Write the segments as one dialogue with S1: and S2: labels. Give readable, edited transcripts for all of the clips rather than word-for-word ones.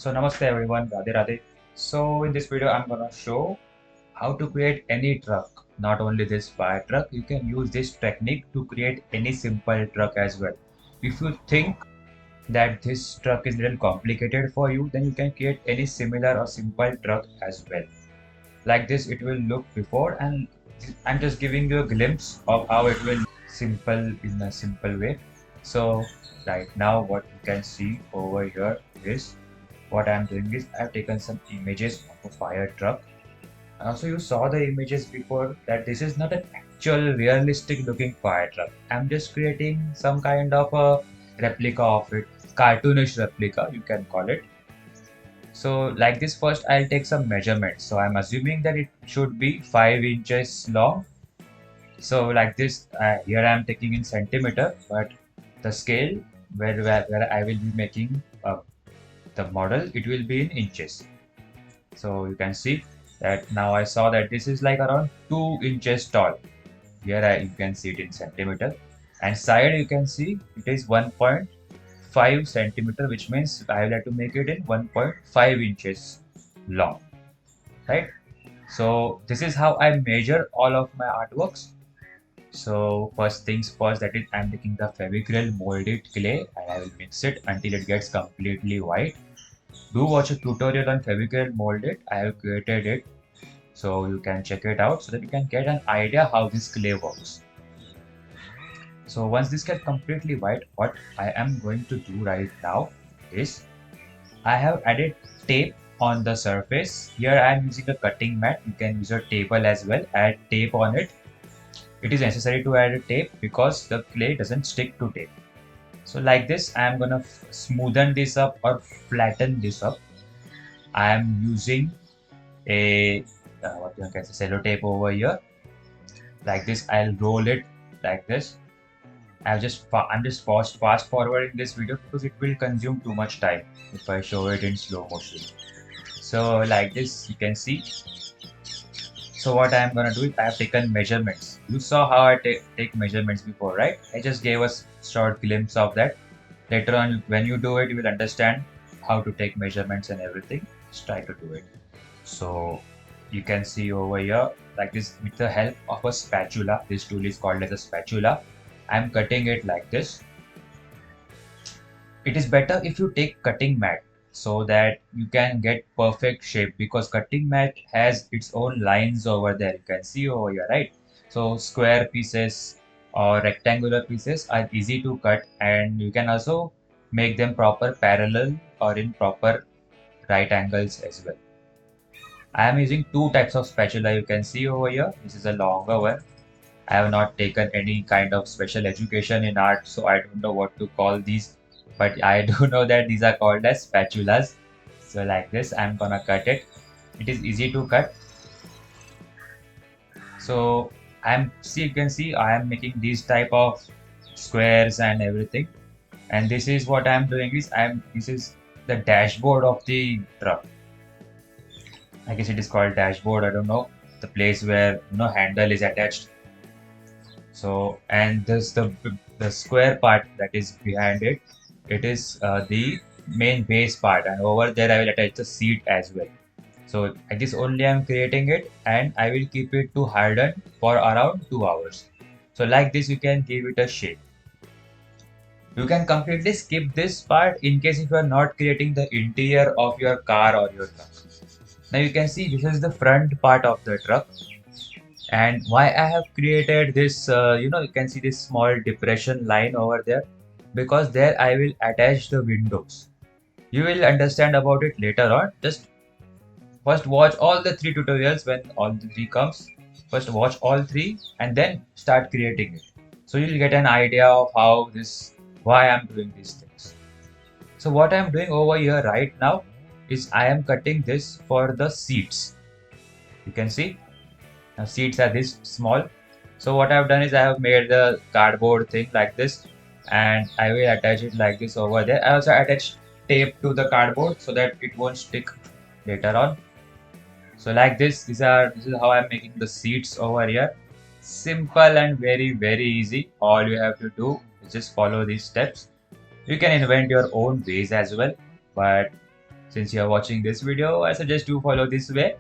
S1: So namaste everyone, Radhe Radhe. So in this video I'm gonna show how to create any truck. Not only this fire truck, you can use this technique to create any simple truck as well. If you think that this truck is a little complicated for you, then you can create any similar or simple truck as well. Like this it will look before, and I'm just giving you a glimpse of how it will simple in a simple way. So right now what you can see over here is what I'm doing is I've taken some images of a fire truck. So you saw the images before that this is not an actual realistic looking fire truck. I'm just creating some kind of a replica of it, cartoonish replica you can call it. So like this, first I'll take some measurements. So I'm assuming that it should be 5 inches long. So like this, here I'm taking in centimeter, but the scale where I will be making the model, it will be in inches. So you can see that now I saw that this is like around 2 inches tall. Here you can see it in centimeter, and side you can see it is 1.5 centimeter, which means I will have to make it in 1.5 inches long, right? So this is how I measure all of my artworks. So first things first, that is I'm taking the fevicryl molded clay and I will mix it until it gets completely white. Do watch a tutorial on fevicryl molded. I have created it, so you can check it out so that you can get an idea how this clay works. So once this gets completely white, what I am going to do right now is I have added tape on the surface. Here I am using a cutting mat. You can use a table as well. Add tape on it. It is necessary to add a tape because the clay doesn't stick to tape. So like this, I am gonna smoothen this up or flatten this up. I am using a what you can say sellotape over here. Like this, I'll roll it like this. I'm just fast forwarding this video because it will consume too much time if I show it in slow motion. So like this, you can see. So what I'm gonna do is I have taken measurements. You saw how I take measurements before, right? I just gave us short glimpse of that. Later on, when you do it, you will understand how to take measurements and everything. Just try to do it. So you can see over here, like this, with the help of a spatula. This tool is called as a spatula. I'm cutting it like this. It is better if you take cutting mat so that you can get perfect shape, because cutting mat has its own lines over there. You can see over here, right? So square pieces or rectangular pieces are easy to cut, and you can also make them proper parallel or in proper right angles as well. I am using two types of spatula. You can see over here, this is a longer one. I have not taken any kind of special education in art, so I don't know what to call these, but I do know that these are called as spatulas. So like this, I'm gonna cut it. It is easy to cut. So you can see I am making these type of squares and everything. And this is what I'm doing is this is the dashboard of the truck. I guess it is called dashboard. I don't know, the place where handle is attached. So, and this the square part that is behind it, it is the main base part, and over there I will attach the seat as well. So like this only I'm creating it, and I will keep it to harden for around 2 hours. So like this you can give it a shape. You can completely skip this part in case if you are not creating the interior of your car or your truck. Now you can see this is the front part of the truck. And why I have created this, you can see this small depression line over there, because there I will attach the windows. You will understand about it later on. Just first watch all the 3 tutorials. When all the 3 comes, first watch all 3 and then start creating it. So you'll get an idea of why I'm doing these things. So what I'm doing over here right now is I am cutting this for the seats. You can see now seats are this small. So what I've done is I have made the cardboard thing like this, and I will attach it like this over there. I also attach tape to the cardboard so that it won't stick later on. So like this is how I'm making the seats over here. Simple and very easy. All you have to do is just follow these steps. You can invent your own ways as well, but Since you are watching this video, I suggest you follow this way,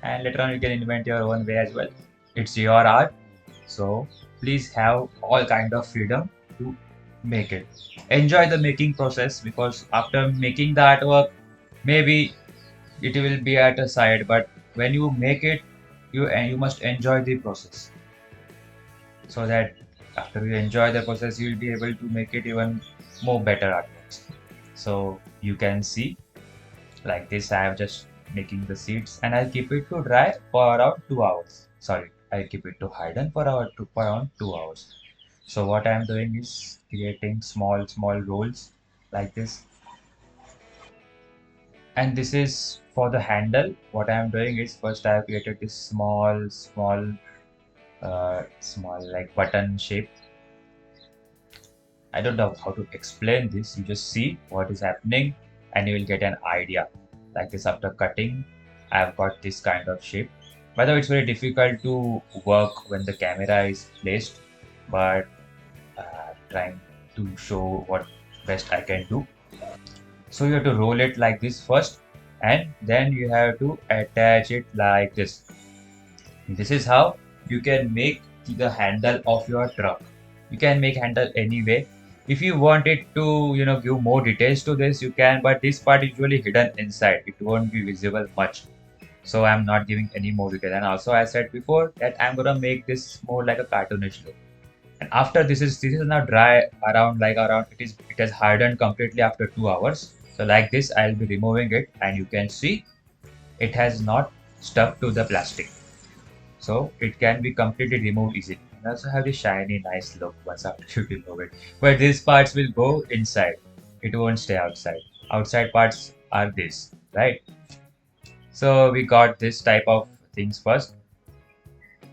S1: and later on you can invent your own way as well. It's your art, so please have all kind of freedom to make it. Enjoy the making process, because after making the artwork, maybe it will be at a side, but when you make it, you must enjoy the process, so that after you enjoy the process, you will be able to make it even more better artworks. So you can see like this, I have just making the seeds, and I'll keep it to dry for around 2 hours. Sorry, I'll keep it to hidden for around 2 hours. So what I'm doing is creating small rolls like this, and this is for the handle. What I'm doing is, first I have created this small like button shape. I don't know how to explain this. You just see what is happening and you will get an idea. Like this, after cutting, I've got this kind of shape. By the way, it's very difficult to work when the camera is placed, but trying to show what best I can do. So you have to roll it like this first, and then you have to attach it like this. This is how you can make the handle of your truck. You can make handle anyway. If you want it to, give more details to this, you can, but this part is usually hidden inside. It won't be visible much. So I'm not giving any more detail. And also I said before that I'm gonna make this more like a cartoonish look. And after this is now dry around it has hardened completely after 2 hours. So like this, I'll be removing it, and you can see it has not stuck to the plastic, so it can be completely removed easily. And also have a shiny nice look once after you remove it, but these parts will go inside, it won't stay outside. Outside parts are this, right? So we got this type of things first.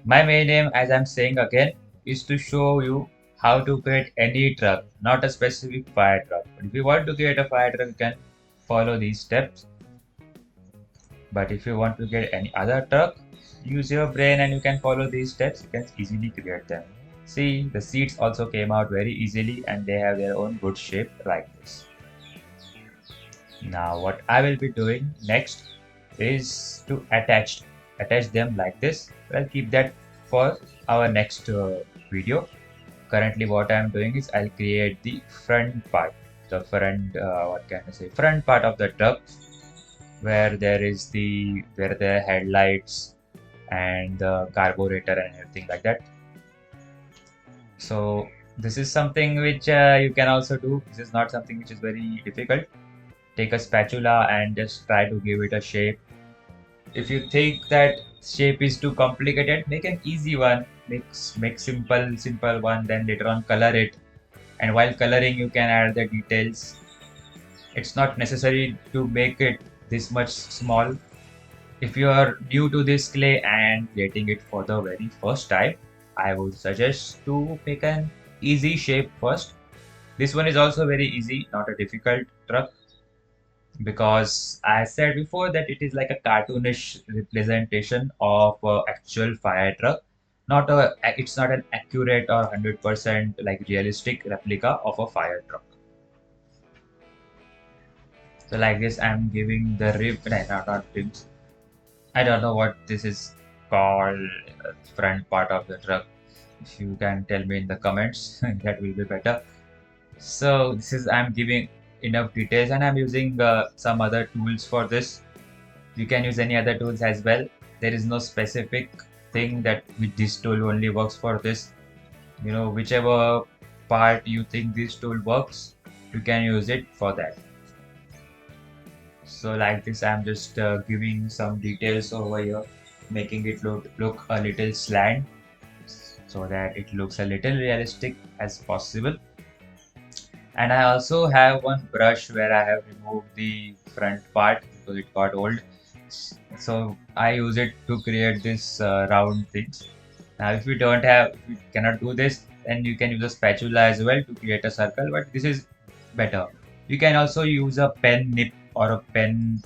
S1: My main aim, as I'm saying again, is to show you how to create any truck, not a specific fire truck. But if you want to create a fire truck, you can follow these steps. But if you want to get any other truck, use your brain and you can follow these steps. You can easily create them. See, the seats also came out very easily, and they have their own good shape like this. Now what I will be doing next is to attach them like this. I'll keep that for our next video. Currently what I am doing is I'll create the front part, the front what can I say, front part of the truck, where there are headlights and the carburetor and everything like that. So this is something which you can also do. This is not something which is very difficult. Take a spatula and just try to give it a shape. If you think that shape is too complicated, make an easy one. Make simple one, then later on color it. And while coloring, you can add the details. It's not necessary to make it this much small. If you are new to this clay and getting it for the very first time, I would suggest to make an easy shape first. This one is also very easy, not a difficult truck, because I said before that it is like a cartoonish representation of actual fire truck. It's not an accurate or 100% like realistic replica of a fire truck. So like this, I'm giving the not rims. I don't know what this is called, front part of the truck. If you can tell me in the comments, that will be better. So this is, I'm giving enough details, and I'm using some other tools for this. You can use any other tools as well. There is no specific thing that with this tool only works for this. Whichever part you think this tool works, you can use it for that. So like this, I'm just giving some details over here, making it look a little slant, so that it looks a little realistic as possible. And I also have one brush where I have removed the front part because it got old. So I use it to create this round things. Now if you cannot do this, then you can use a spatula as well to create a circle, but this is better. You can also use a pen nib or a pen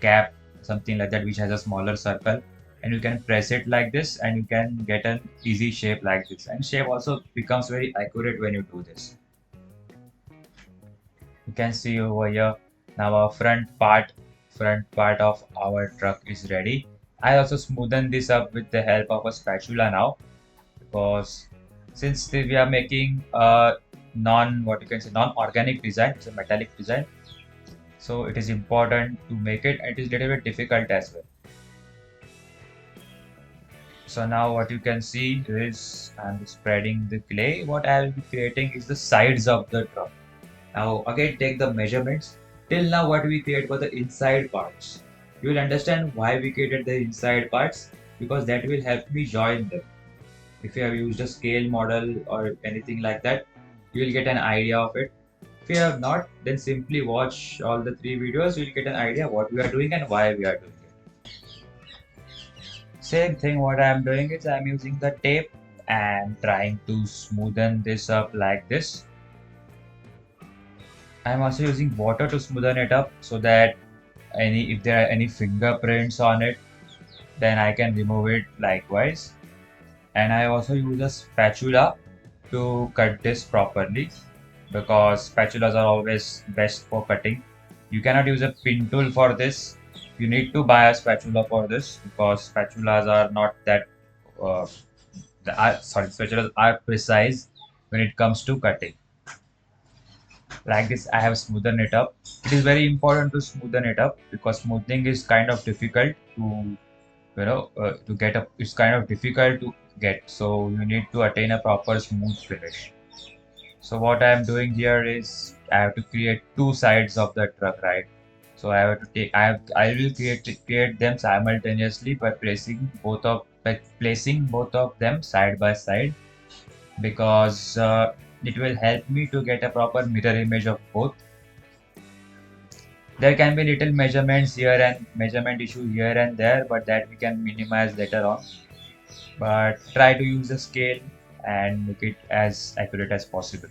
S1: cap, something like that, which has a smaller circle, and you can press it like this and you can get an easy shape like this. And shape also becomes very accurate when you do this. You can see over here Now our front part of our truck is ready. I also smoothen this up with the help of a spatula now, because since we are making a non-organic design, it's a metallic design, so it is important to make it, and it is a little bit difficult as well. So now what you can see is I'm spreading the clay. What I will be creating is the sides of the truck. Now again take the measurements. Till now what we create were the inside parts. You will understand why we created the inside parts, because that will help me join them. If you have used a scale model or anything like that, you will get an idea of it. If you have not, then simply watch all the three videos. You will get an idea what we are doing and why we are doing it. Same thing, what I am doing is I am using the tape and trying to smoothen this up like this. I am also using water to smoothen it up so that if there are any fingerprints on it, then I can remove it likewise. And I also use a spatula to cut this properly, because spatulas are always best for cutting. You cannot use a pin tool for this. You need to buy a spatula for this, because spatulas are not that uh, spatulas are precise when it comes to cutting. Like this, I have smoothened it up. It is very important to smoothen it up, because smoothing is kind of difficult to to get up. It's kind of difficult to get, so you need to attain a proper smooth finish. So what I am doing here is I have to create two sides of the truck, right? So I have to take I will create them simultaneously by placing both of them side by side, because it will help me to get a proper mirror image of both. There can be little measurements here and measurement issue here and there, but that we can minimize later on. But try to use the scale and make it as accurate as possible.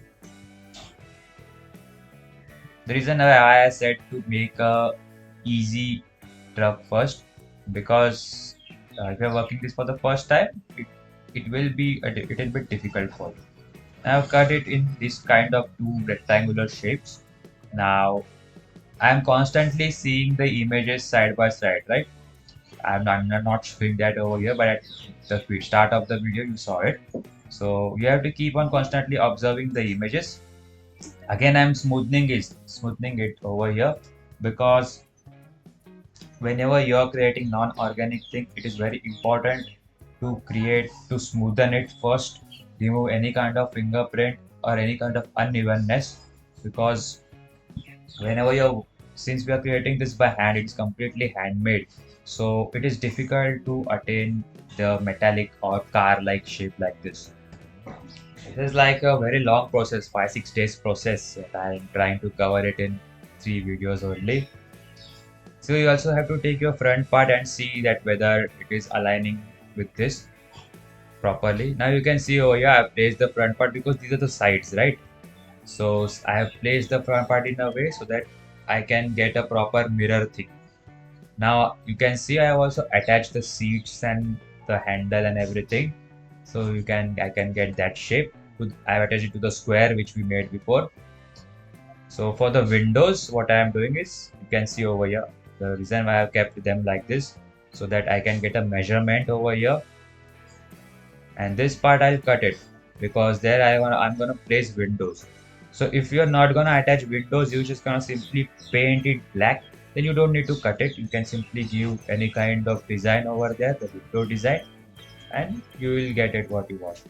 S1: The reason why I said to make a easy truck first, because if you're working this for the first time, it will be a little bit difficult for you. I've cut it in this kind of two rectangular shapes. Now I'm constantly seeing the images side by side, right? I'm not showing that over here, but at the start of the video you saw it. So you have to keep on constantly observing the images. Again, I'm smoothing it over here, because whenever you're creating non-organic thing, it is very important to smoothen it first, remove any kind of fingerprint or any kind of unevenness, because whenever you're since we are creating this by hand, it is completely handmade, so it is difficult to attain the metallic or car like shape like this. It is like a very long process, 5-6 days process, and I'm trying to cover it in 3 videos only. So you also have to take your front part and see that whether it is aligning with this properly. Now you can see over here I have placed the front part, because these are the sides, right? So I have placed the front part in a way so that I can get a proper mirror thing. Now you can see I have also attached the seats and the handle and everything. So I can get that shape. I have attached it to the square which we made before. So for the windows, what I am doing is, you can see over here, the reason why I have kept them like this, so that I can get a measurement over here. And this part I'll cut it, because there I'm gonna place windows. So if you're not gonna attach windows, you're just gonna simply paint it black, then you don't need to cut it. You can simply give any kind of design over there, the window design, and you will get it what you want.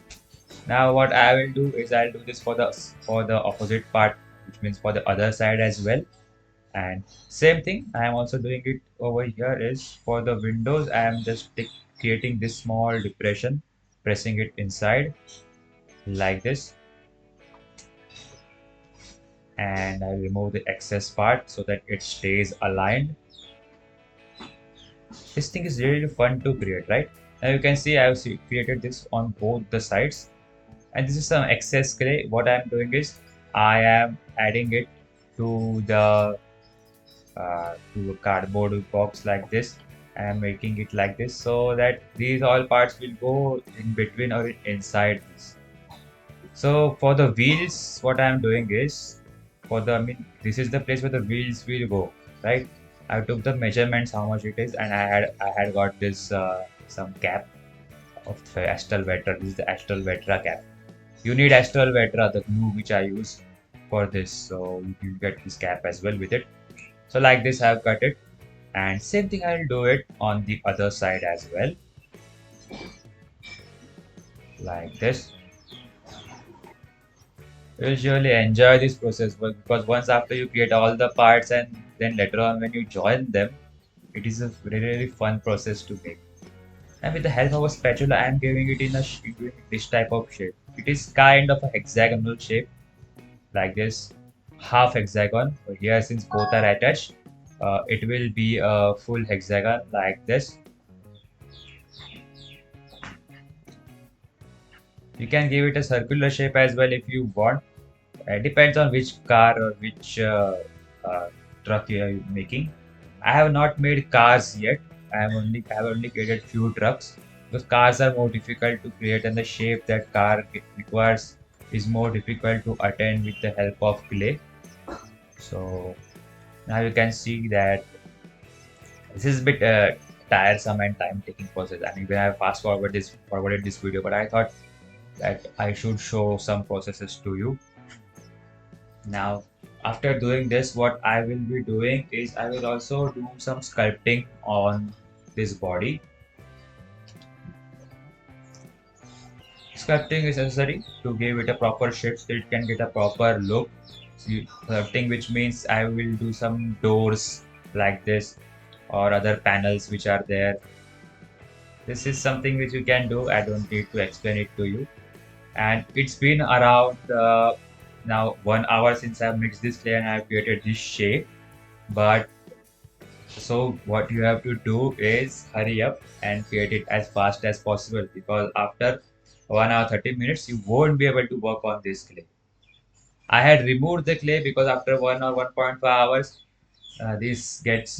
S1: Now what I will do is I'll do this for the opposite part, which means for the other side as well. And same thing, I am also doing it over here is for the windows. I am just creating this small depression, pressing it inside like this, and I remove the excess part so that it stays aligned. This thing is really fun to create, right? Now you can see I have created this on both the sides, and this is some excess clay. What I am doing is I am adding it to to a cardboard box like this. I am making it like this so that these all parts will go in between or inside this. So for the wheels, what I am doing is for the, I mean, this is the place where the wheels will go, right? I took the measurements how much it is, and I had got this some cap of the Astral Vetra. This is the Astral Vetra cap. You need Astral Vetra, the glue which I use for this, so you get this cap as well with it. So like this, I've cut it, and same thing I'll do it on the other side as well, like this. You'll surely enjoy this process, but because once after you create all the parts and then later on when you join them, it is a really, really fun process to make. And with the help of a spatula, I am giving it in giving it this type of shape. It is kind of a hexagonal shape, like this, half hexagon. But here, since both are attached, it will be a full hexagon like this. You can give it a circular shape as well if you want. Depends on which car or which truck you are making. I have not made cars yet. I have only created few trucks because cars are more difficult to create, and the shape that car requires is more difficult to attain with the help of clay. So now you can see that this is a bit tiresome and time-taking process. I mean, when I forwarded this video, but I thought that I should show some processes to you. Now, after doing this, what I will be doing is I will also do some sculpting on this body. Sculpting is necessary to give it a proper shape so it can get a proper look. Sculpting, which means I will do some doors like this or other panels which are there. This is something which you can do. I don't need to explain it to you. And it's been around now 1 hour since I've mixed this clay and I've created this shape. But so what you have to do is hurry up and create it as fast as possible, because after 1 hour 30 minutes you won't be able to work on this clay. I had removed the clay because after 1 or 1.5 hours this gets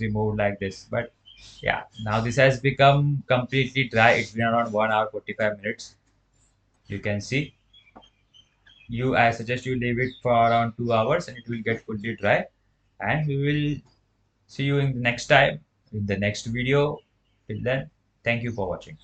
S1: removed like this. But yeah, now this has become completely dry. It's been around 1 hour 45 minutes. You can see, I suggest you leave it for around 2 hours and it will get fully dry. And we will see you in the next time in the next video. Till then, thank you for watching.